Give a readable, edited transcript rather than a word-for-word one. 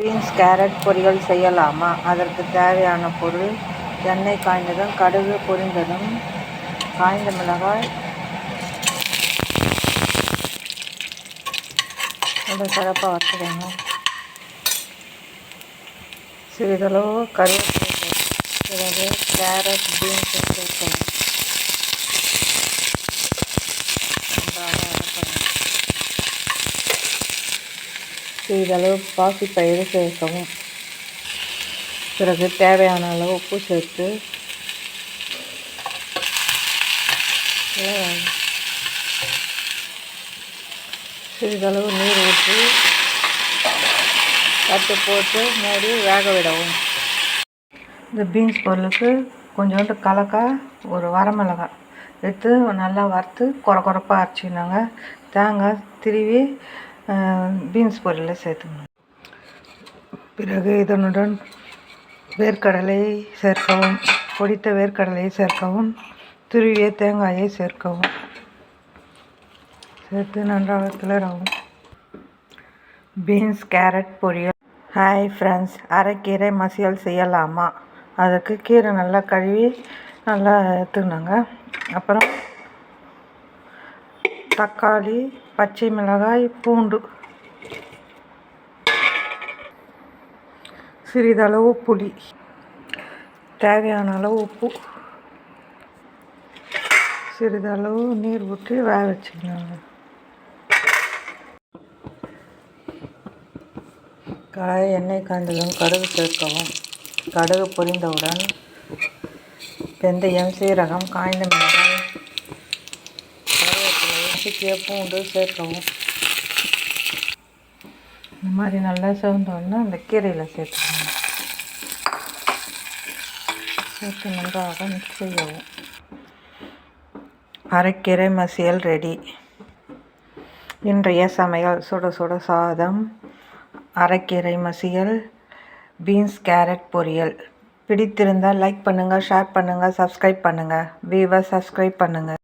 Beans carrot பொரியல் செய்யலாமா? அதற்கு தேவையான பொருள்: எண்ணெய் காய்ந்ததும் கடுகு பொரிந்ததும் காய்ந்த மிளகாய் ரொம்ப சிறப்பாக வச்சுக்கணும். சிறிதளவு கருவேப்பிலை, பிறகு கேரட் பீன்ஸ் சேர்க்கணும். நன்றாக வதக்கணும். சிறிதளவு பாசிப்பயிறு சேர்க்கவும். பிறகு தேவையான அளவு உப்பு சேர்த்து சிறிதளவு நீர் ஊற்றி தட்டு போட்டு மூடி வேக விடவும். இந்த பீன்ஸ் பொருளுக்கு கொஞ்சோண்டு கலக்காய், ஒரு வரமிளகாய் எடுத்து நல்லா வறுத்து கொரப்பாக அரைச்சிக்கினாங்க. தேங்காய் திருவி பீன்ஸ் பொரியலில் சேர்த்துக்கணும். பிறகு இதனுடன் வேர்க்கடலை சேர்க்கவும். பொடித்த வேர்க்கடலையை சேர்க்கவும். துருவிய தேங்காயை சேர்க்கவும். சேர்த்து நன்றாக கிளறவும். பீன்ஸ் கேரட் பொரியல். ஹாய் ஃப்ரெண்ட்ஸ், அரைக்கீரை மசியல் செய்யலாமா? அதுக்கு கீரை நல்லா கழுவி நல்லா எடுத்துக்கினாங்க. அப்புறம் தக்காளி, பச்சை மிளகாய், பூண்டு, சிறிதளவு புளி, தேவையான அளவு உப்பு, சிறிதளவு நீர் ஊற்றி வேக வச்சுக்கணும். கடாய் எண்ணெய் காய்ந்ததும் கடுகு சேர்க்கவும். கடுகு பொரிந்தவுடன் வெந்தயம், சீரகம், காய்ந்த மிளகாய், கருவேப்பிலை, நசுக்கிய பூண்டு சேர்க்கவும். இந்த மாதிரி நல்லா சிவந்தோடனே அந்த கீரையில் சேர்த்துக்கணும். சேர்த்து நன்றாக மிக்ஸ் செய்யவும். அரைக்கீரை மசியல் ரெடி. இன்றைய சமையல்: சுட சுட சாதம், அரைக்கீரை மசியல், பீன்ஸ் கேரட் பொரியல். பிடித்திருந்தால் லைக் பண்ணுங்கள், ஷேர் பண்ணுங்கள், சப்ஸ்கிரைப் பண்ணுங்கள். வீவர்ஸ் சப்ஸ்கிரைப் பண்ணுங்கள்.